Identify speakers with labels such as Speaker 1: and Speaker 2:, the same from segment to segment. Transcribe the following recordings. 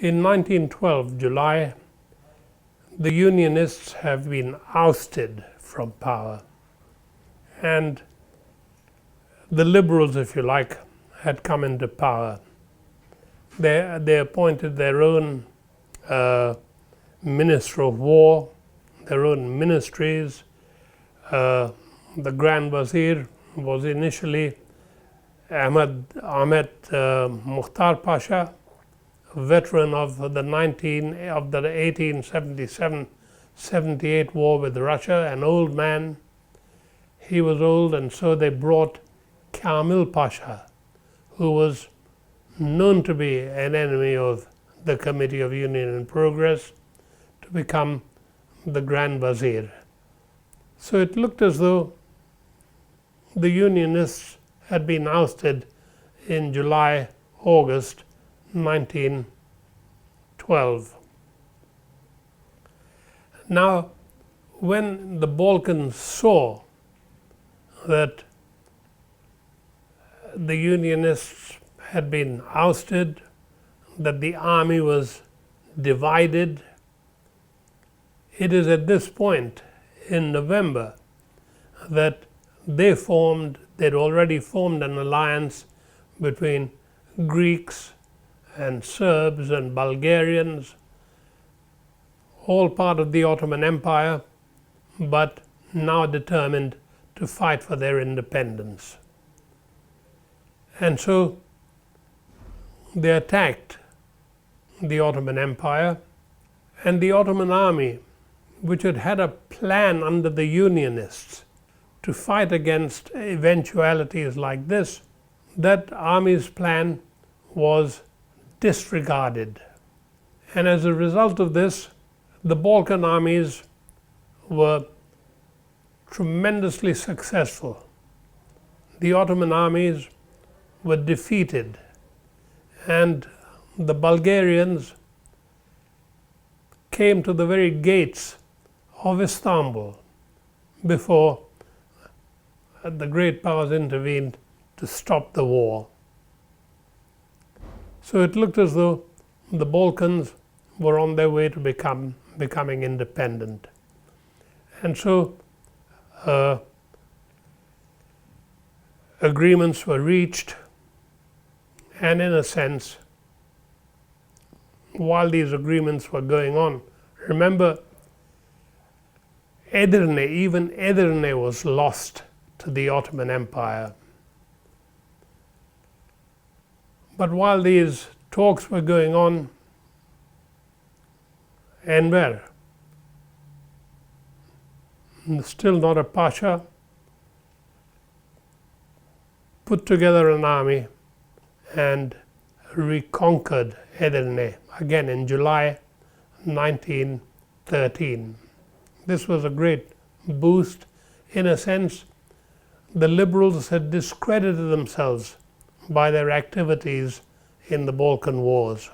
Speaker 1: In 1912, July, the Unionists have been ousted from power, and the Liberals, if you like, had come into power. They appointed their own Minister of War, their own ministries. The Grand Wazir was initially Ahmed Mukhtar Pasha, a veteran of the 1877-78 war with Russia, an old man. He was old, and so they brought Kamil Pasha, who was known to be an enemy of the Committee of Union and Progress, to become the Grand Wazir. So it looked as though the Unionists had been ousted in July, August 1912. Now, when the Balkans saw that the Unionists had been ousted, that the army was divided, it is at this point in November that they'd already formed an alliance between Greeks and Serbs and Bulgarians, all part of the Ottoman Empire, but now determined to fight for their independence. And so they attacked the Ottoman Empire, and the Ottoman army, which had had a plan under the Unionists to fight against eventualities like this, that army's plan was disregarded. And as a result of this, the Balkan armies were tremendously successful. The Ottoman armies were defeated, and the Bulgarians came to the very gates of Istanbul before the great powers intervened to stop the war. So it looked as though the Balkans were on their way to becoming independent. And so agreements were reached, and in a sense, while these agreements were going on, remember, even Edirne was lost to the Ottoman Empire. But while these talks were going on, Enver, still not a pasha, put together an army and reconquered Edirne again in July 1913. This was a great boost. In a sense, the Liberals had discredited themselves by their activities in the Balkan Wars.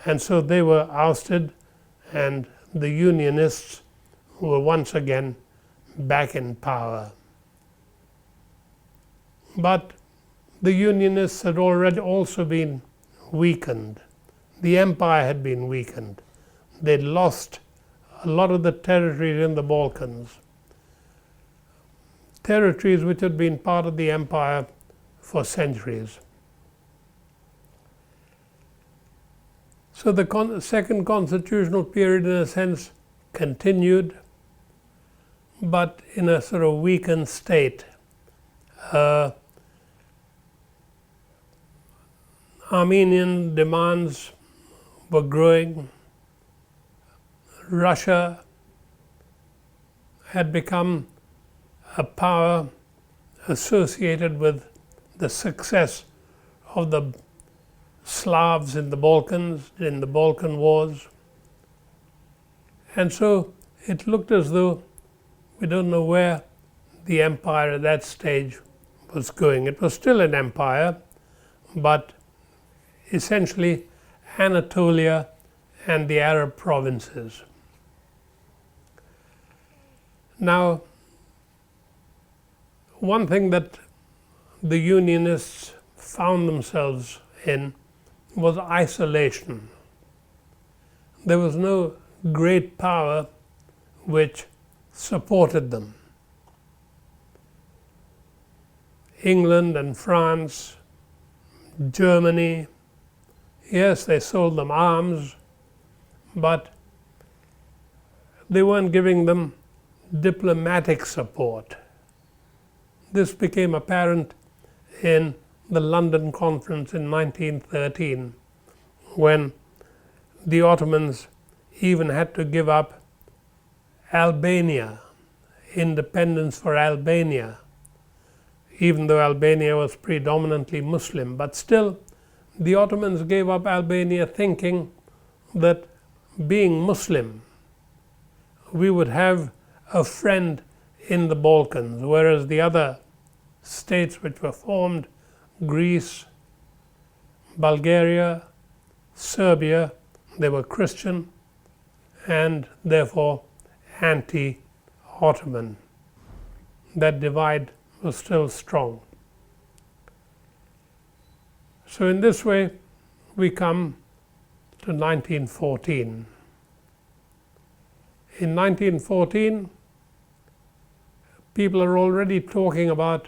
Speaker 1: And so they were ousted, and the Unionists were once again back in power. But the Unionists had already also been weakened. The empire had been weakened. They'd lost a lot of the territories in the Balkans, territories which had been part of the empire for centuries. So the second constitutional period, in a sense, continued, but in a sort of weakened state. Armenian demands were growing. Russia had become a power associated with the success of the Slavs in the Balkans, in the Balkan Wars. And so it looked as though we don't know where the empire at that stage was going. It was still an empire, but essentially Anatolia and the Arab provinces. Now, one thing that the Unionists found themselves in was isolation. There was no great power which supported them. England and France, Germany, yes, they sold them arms, but they weren't giving them diplomatic support. This became apparent in the London Conference in 1913, when the Ottomans even had to give up Albania, independence for Albania, even though Albania was predominantly Muslim. But still, the Ottomans gave up Albania thinking that being Muslim, we would have a friend in the Balkans, whereas the other states which were formed, Greece, Bulgaria, Serbia, they were Christian and therefore anti-Ottoman. That divide was still strong. So in this way, we come to 1914. In 1914, people are already talking about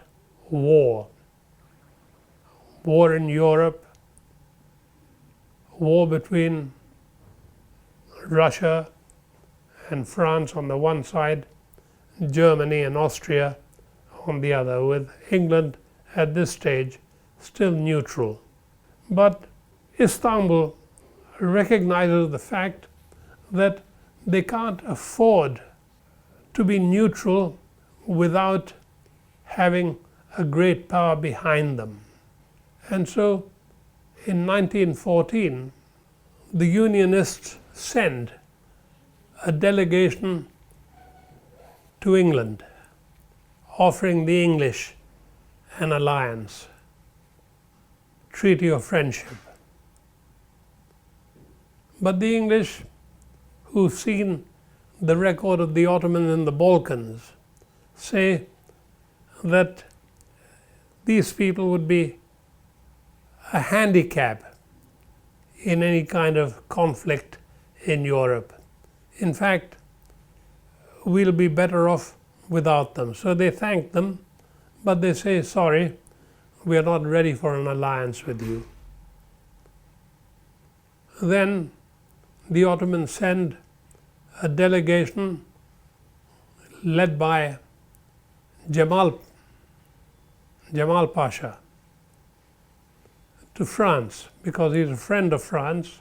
Speaker 1: war. War in Europe, war between Russia and France on the one side, Germany and Austria on the other, with England at this stage still neutral. But Istanbul recognizes the fact that they can't afford to be neutral without having a great power behind them. And so in 1914, the Unionists send a delegation to England, offering the English an alliance, treaty of friendship. But the English, who've seen the record of the Ottomans in the Balkans, say that these people would be a handicap in any kind of conflict in Europe. In fact, we'll be better off without them. So they thank them, but they say, sorry, we are not ready for an alliance with you. Then the Ottomans send a delegation led by Jamal Pasha to France, because he's a friend of France.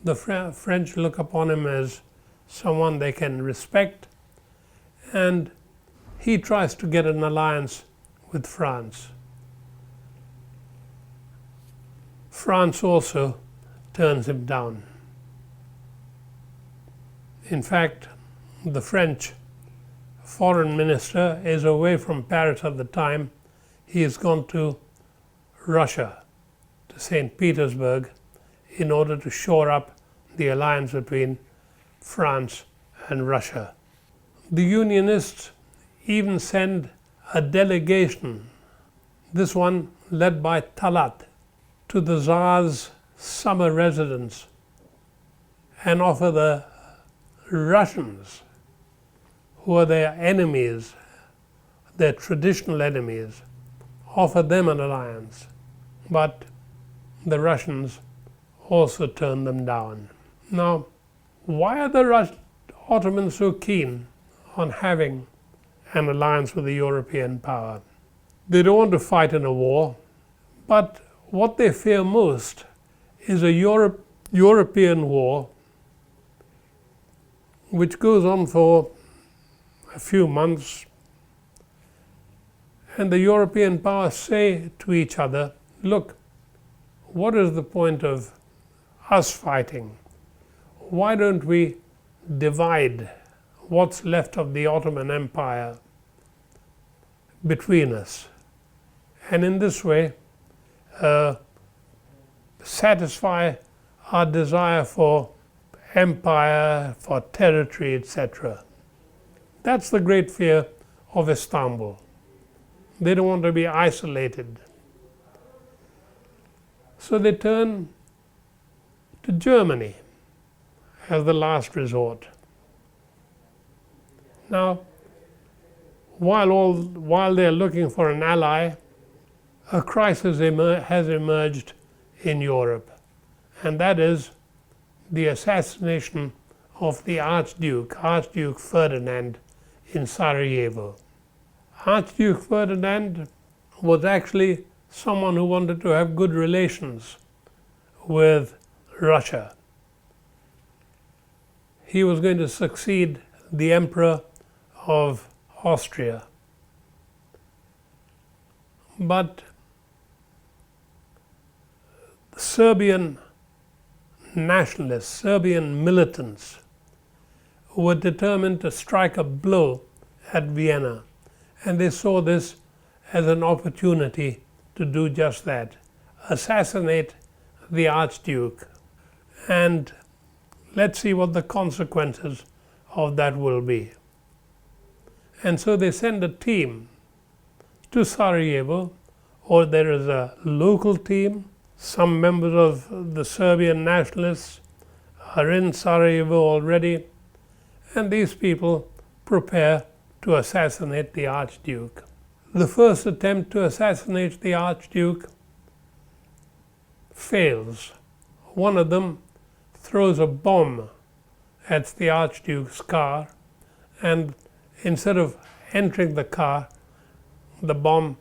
Speaker 1: The French look upon him as someone they can respect, and he tries to get an alliance with France. France also turns him down. In fact, the French foreign minister is away from Paris at the time. He has gone to Russia, to St. Petersburg, in order to shore up the alliance between France and Russia. The Unionists even send a delegation, this one led by Talat, to the Tsar's summer residence and offer the Russians, who are their enemies, their traditional enemies, offer them an alliance. But the Russians also turn them down. Now, why are the Ottomans so keen on having an alliance with a European power? They don't want to fight in a war, but what they fear most is a European war which goes on for a few months, and the European powers say to each other, look, what is the point of us fighting? Why don't we divide what's left of the Ottoman Empire between us, and in this way satisfy our desire for empire, for territory, etc. That's the great fear of Istanbul. They don't want to be isolated. So they turn to Germany as the last resort. Now, while they're looking for an ally, a crisis has emerged in Europe, and that is the assassination of the Archduke Ferdinand in Sarajevo. Archduke Ferdinand was actually someone who wanted to have good relations with Russia. He was going to succeed the Emperor of Austria. But Serbian nationalists, Serbian militants, were determined to strike a blow at Vienna, and they saw this as an opportunity to do just that, assassinate the Archduke. And let's see what the consequences of that will be. And so they send a team to Sarajevo, or there is a local team. Some members of the Serbian nationalists are in Sarajevo already, and these people prepare to assassinate the Archduke. The first attempt to assassinate the Archduke fails. One of them throws a bomb at the Archduke's car, and instead of entering the car, the bomb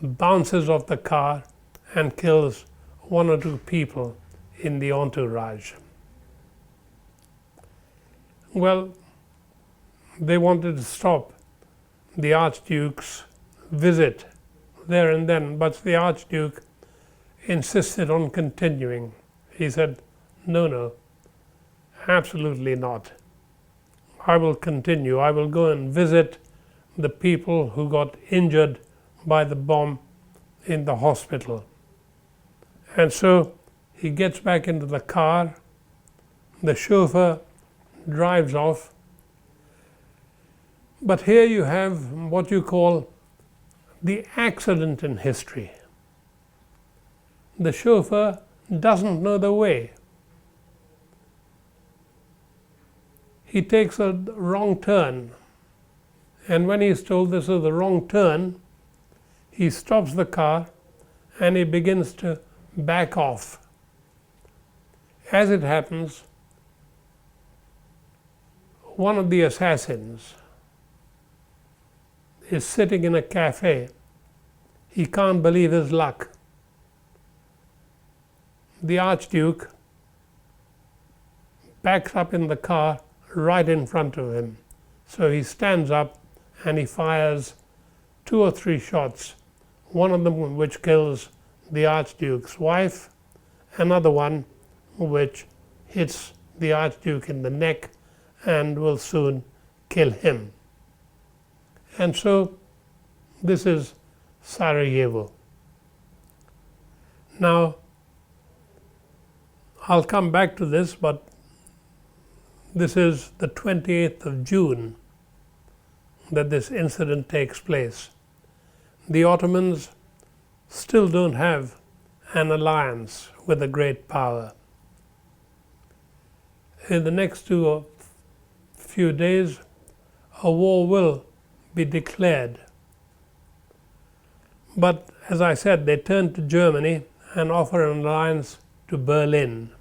Speaker 1: bounces off the car and kills one or two people in the entourage. Well, they wanted to stop the Archduke's visit there and then, but the Archduke insisted on continuing. He said, no, absolutely not. I will continue. I will go and visit the people who got injured by the bomb in the hospital. And so he gets back into the car, the chauffeur drives off, but here you have what you call the accident in history. The chauffeur doesn't know the way. He takes a wrong turn, and when he's told this is the wrong turn, he stops the car and he begins to back off. As it happens, one of the assassins is sitting in a cafe. He can't believe his luck. The Archduke backs up in the car right in front of him. So he stands up and he fires 2 or 3 shots, one of them which kills the Archduke's wife, another one which hits the Archduke in the neck and will soon kill him. And so this is Sarajevo. Now, I'll come back to this, but this is the 28th of June that this incident takes place. The Ottomans still don't have an alliance with a great power. In the next few days, a war will be declared. But as I said, they turn to Germany and offer an alliance to Berlin.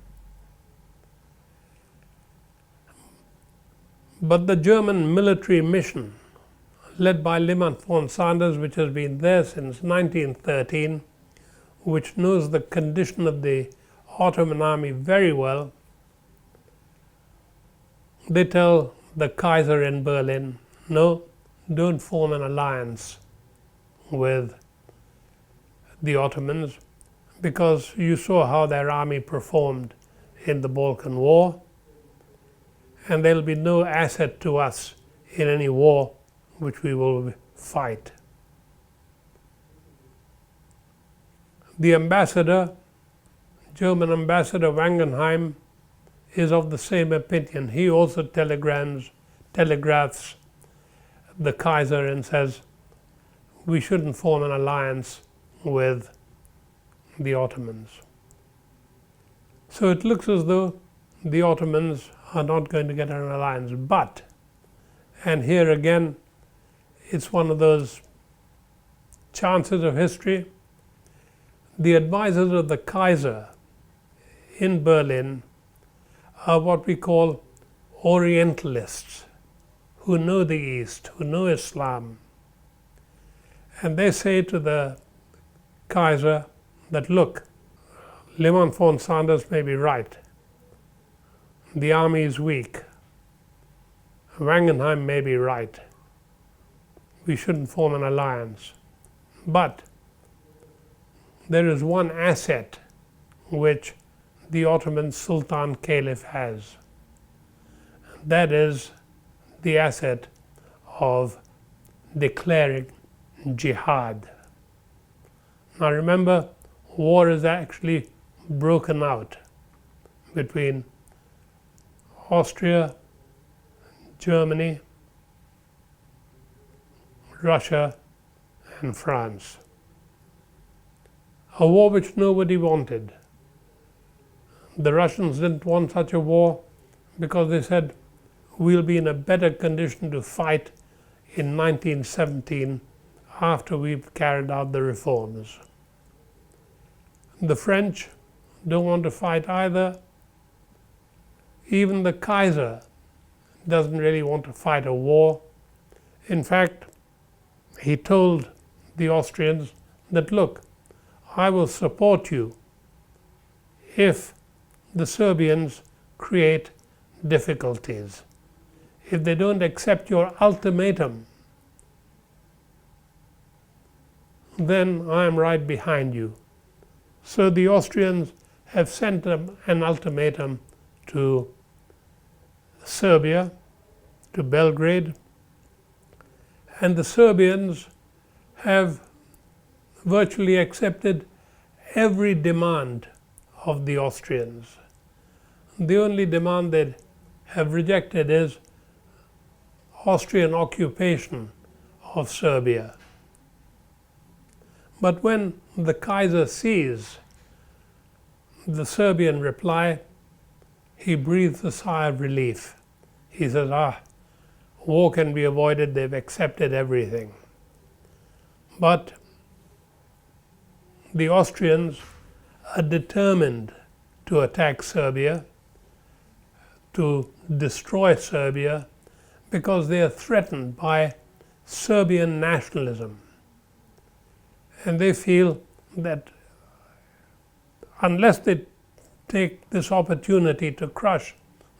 Speaker 1: But the German military mission, led by Liman von Sanders, which has been there since 1913, which knows the condition of the Ottoman army very well, they tell the Kaiser in Berlin, no, don't form an alliance with the Ottomans, because you saw how their army performed in the Balkan War, and there will be no asset to us in any war which we will fight. The ambassador, German ambassador Wangenheim, is of the same opinion. He also telegraphs the Kaiser and says, we shouldn't form an alliance with the Ottomans. So it looks as though the Ottomans are not going to get an alliance. But, and here again, it's one of those chances of history, the advisors of the Kaiser in Berlin are what we call Orientalists, who know the East, who know Islam. And they say to the Kaiser that, look, Liman von Sanders may be right. The army is weak. Wangenheim may be right. We shouldn't form an alliance. But there is one asset which the Ottoman Sultan Caliph has. That is the asset of declaring jihad. Now remember, war is actually broken out between Austria, Germany, Russia, and France. A war which nobody wanted. The Russians didn't want such a war because they said, we'll be in a better condition to fight in 1917 after we've carried out the reforms. The French don't want to fight either. Even the Kaiser doesn't really want to fight a war. In fact, he told the Austrians that, look, I will support you if the Serbians create difficulties. If they don't accept your ultimatum, then I am right behind you. So the Austrians have sent an ultimatum to Serbia, to Belgrade, and the Serbians have virtually accepted every demand of the Austrians. The only demand they have rejected is Austrian occupation of Serbia. But when the Kaiser sees the Serbian reply, he breathes a sigh of relief. He says, war can be avoided, they've accepted everything. But the Austrians are determined to attack Serbia, to destroy Serbia, because they are threatened by Serbian nationalism. And they feel that unless they take this opportunity to crush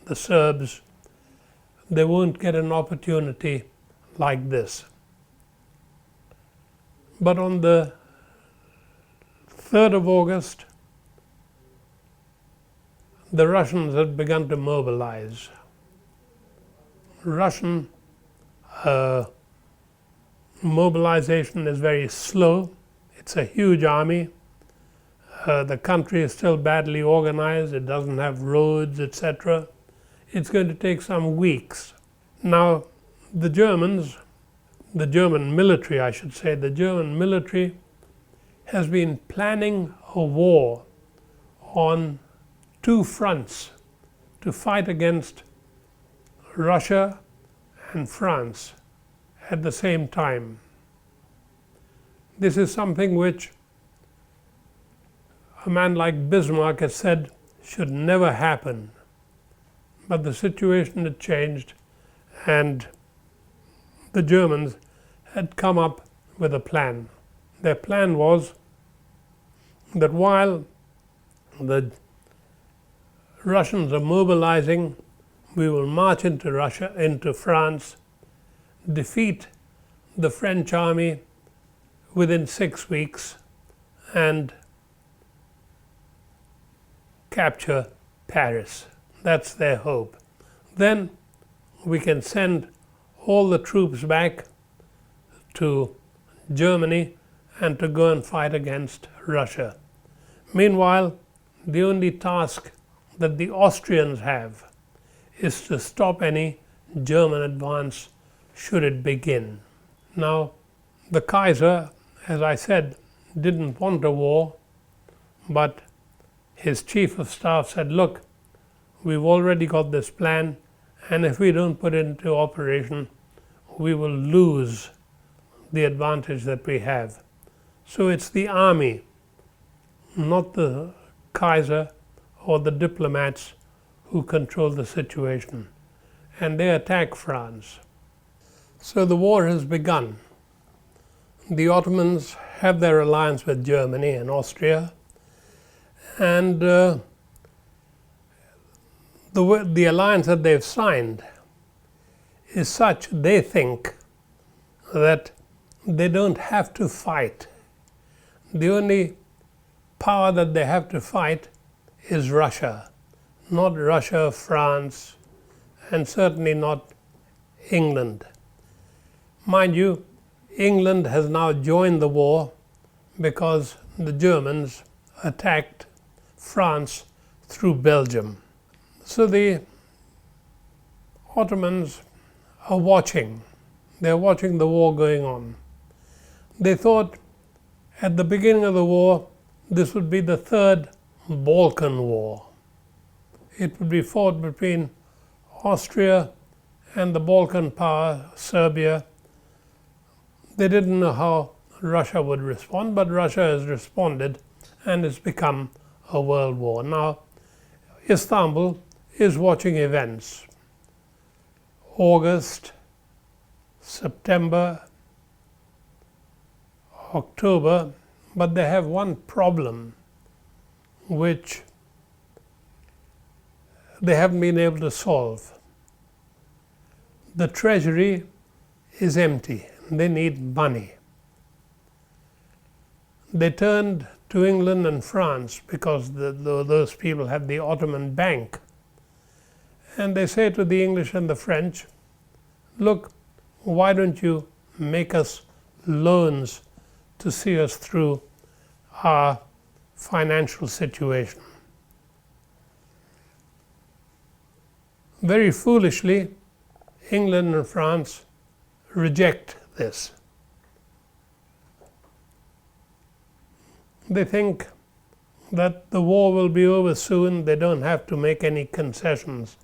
Speaker 1: the Serbs, they won't get an opportunity like this. But on the 3rd of August, the Russians had begun to mobilize. Russian mobilization is very slow. It's a huge army. The country is still badly organized. It doesn't have roads, etc. It's going to take some weeks. Now, the German military, I should say, the German military has been planning a war on 2 fronts to fight against Russia and France at the same time. This is something which a man like Bismarck has said should never happen. But the situation had changed, and the Germans had come up with a plan. Their plan was that while the Russians are mobilizing, we will march into France, defeat the French army within 6 weeks, and capture Paris. That's their hope. Then we can send all the troops back to Germany and to go and fight against Russia. Meanwhile, the only task that the Austrians have is to stop any German advance should it begin. Now, the Kaiser, as I said, didn't want a war, but his chief of staff said, look, we've already got this plan, and if we don't put it into operation, we will lose the advantage that we have. So it's the army, not the Kaiser or the diplomats, who control the situation. And they attack France. So the war has begun. The Ottomans have their alliance with Germany and Austria, and the alliance that they've signed is such, they think, that they don't have to fight. The only power that they have to fight is Russia, not Russia, France, and certainly not England. Mind you, England has now joined the war because the Germans attacked France through Belgium. So the Ottomans are watching. They're watching the war going on. They thought at the beginning of the war, this would be the third Balkan War. It would be fought between Austria and the Balkan power, Serbia. They didn't know how Russia would respond, but Russia has responded and it's become a world war. Now, Istanbul is watching events. August, September, October, but they have one problem which they haven't been able to solve. The treasury is empty. They need money. They turned to England and France because those people had the Ottoman Bank. And they say to the English and the French, look, why don't you make us loans to see us through our financial situation? Very foolishly, England and France reject this. They think that the war will be over soon. They don't have to make any concessions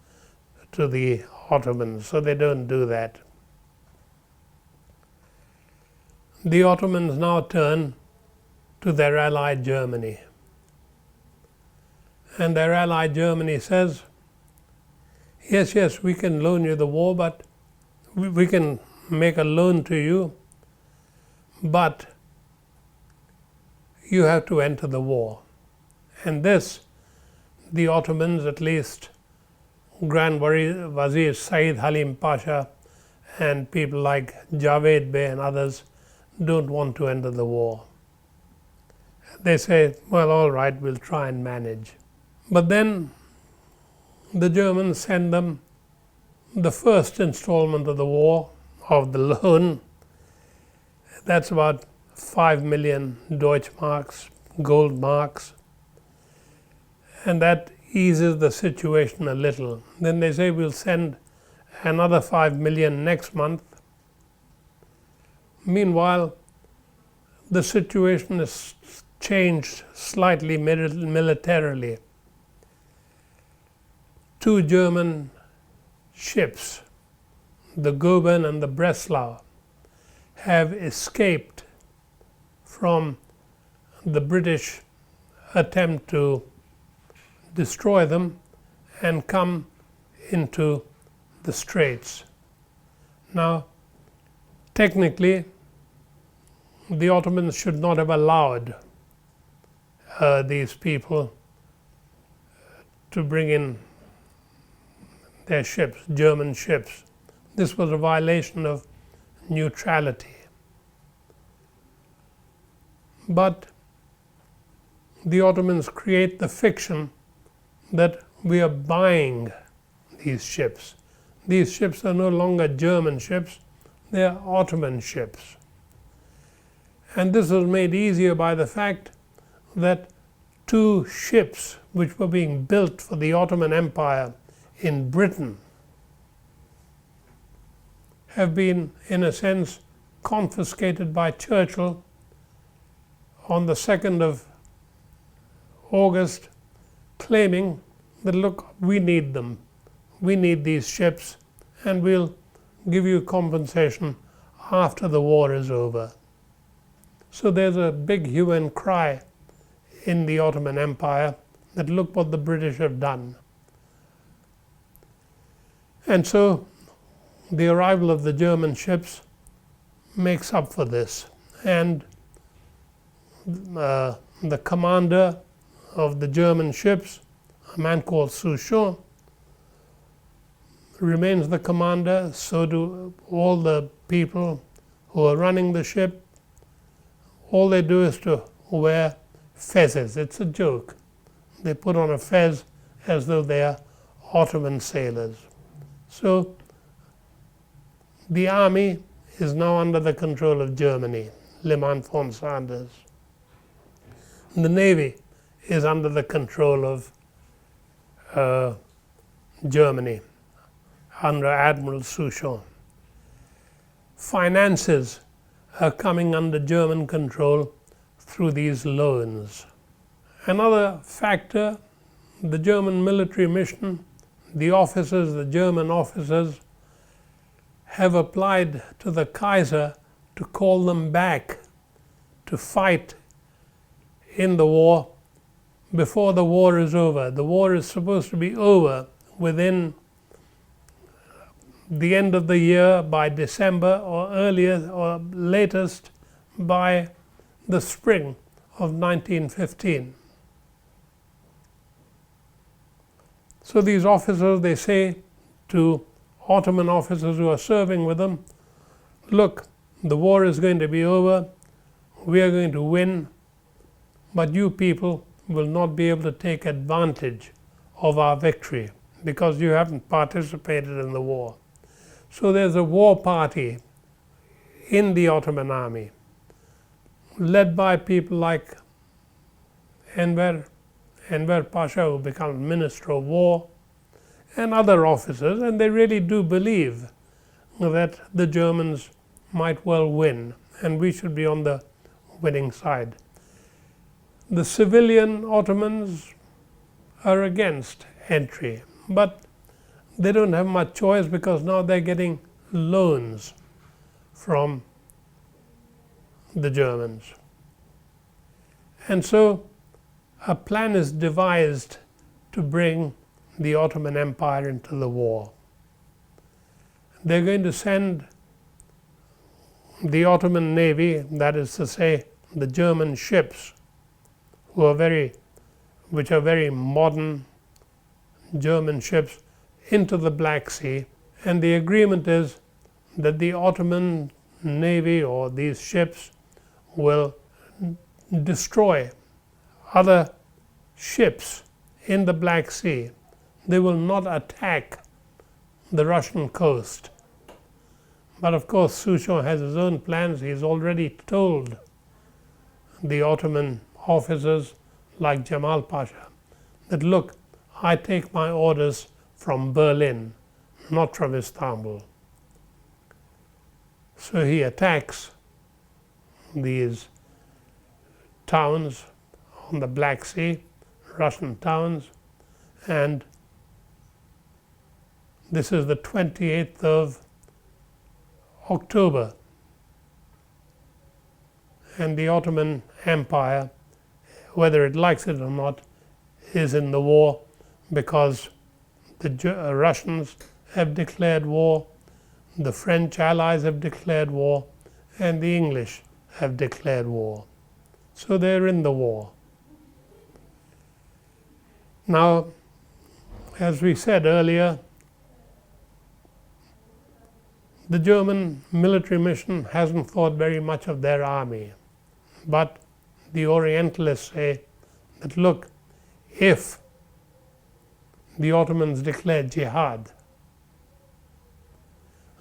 Speaker 1: to the Ottomans, so they don't do that. The Ottomans now turn to their ally Germany. And their ally Germany says, yes, we can loan you the war, but we can make a loan to you, but you have to enter the war. And this, the Ottomans, at least Grand Wazir Said Halim Pasha and people like Javed Bey and others, don't want to enter the war. They say, well, all right, we'll try and manage. But then the Germans send them the first installment of the war, of the loan. That's about 5 million Deutschmarks, gold marks. And that eases the situation a little. Then they say, we'll send another 5 million next month. Meanwhile, the situation has changed slightly militarily. 2 German ships, the Goeben and the Breslau, have escaped from the British attempt to destroy them and come into the Straits. Now, technically, the Ottomans should not have allowed these people to bring in their ships, German ships. This was a violation of neutrality. But the Ottomans create the fiction that we are buying these ships. These ships are no longer German ships, they are Ottoman ships. And this was made easier by the fact that 2 ships which were being built for the Ottoman Empire in Britain have been, in a sense, confiscated by Churchill on the 2nd of August claiming that, look, we need them, we need these ships, and we'll give you compensation after the war is over. So there's a big hue and cry in the Ottoman Empire that look what the British have done. And so the arrival of the German ships makes up for this. And the commander of the German ships, a man called Souchon, remains the commander. So do all the people who are running the ship. All they do is to wear fezzes. It's a joke. They put on a fez as though they are Ottoman sailors. So the army is now under the control of Germany, Liman von Sanders. The navy is under the control of Germany, under Admiral Souchon. Finances are coming under German control through these loans. Another factor, the German military mission, the officers, the German officers, have applied to the Kaiser to call them back to fight in the war before the war is over. The war is supposed to be over within the end of the year, by December, or earlier or latest by the spring of 1915. So these officers, they say to Ottoman officers who are serving with them, look, the war is going to be over, we are going to win, but you people will not be able to take advantage of our victory because you haven't participated in the war. So there's a war party in the Ottoman army, led by people like Enver Pasha, who becomes Minister of War, and other officers, and they really do believe that the Germans might well win, and we should be on the winning side. The civilian Ottomans are against entry, but they don't have much choice because now they're getting loans from the Germans. And so a plan is devised to bring the Ottoman Empire into the war. They're going to send the Ottoman Navy, that is to say, the German ships, which are very modern German ships, into the Black Sea, and the agreement is that the Ottoman Navy or these ships will destroy other ships in the Black Sea. They will not attack the Russian coast. But of course Souchon has his own plans. He's already told the Ottoman officers like Jamal Pasha that, look, I take my orders from Berlin, not from Istanbul. So he attacks these towns on the Black Sea, Russian towns, and this is the 28th of October. And the Ottoman Empire, whether it likes it or not, is in the war because the Russians have declared war, the French allies have declared war, and the English have declared war. So they're in the war. Now, as we said earlier, the German military mission hasn't thought very much of their army. But the Orientalists say that, look, if the Ottomans declare jihad,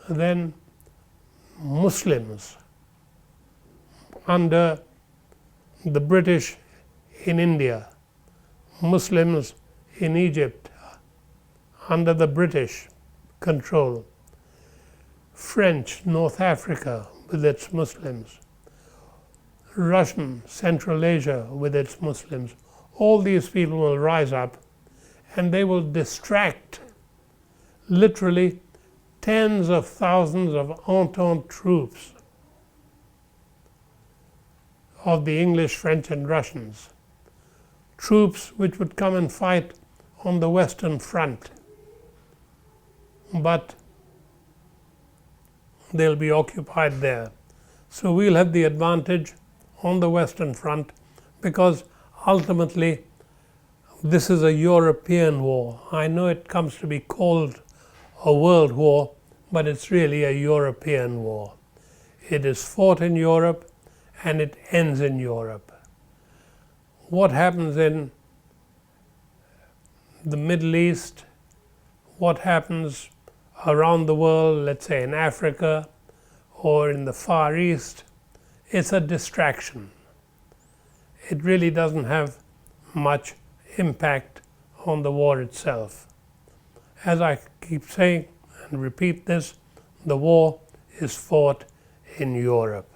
Speaker 1: then Muslims under the British in India, Muslims in Egypt under the British control, French North Africa with its Muslims, Russian Central Asia with its Muslims, all these people will rise up and they will distract literally tens of thousands of Entente troops of the English, French, and Russians. Troops which would come and fight on the Western Front. But they'll be occupied there. So we'll have the advantage on the Western Front, because ultimately this is a European war. I know it comes to be called a world war, but it's really a European war. It is fought in Europe and it ends in Europe. What happens in the Middle East, what happens around the world, let's say in Africa or in the Far East, it's a distraction. It really doesn't have much impact on the war itself. As I keep saying and repeat this, the war is fought in Europe.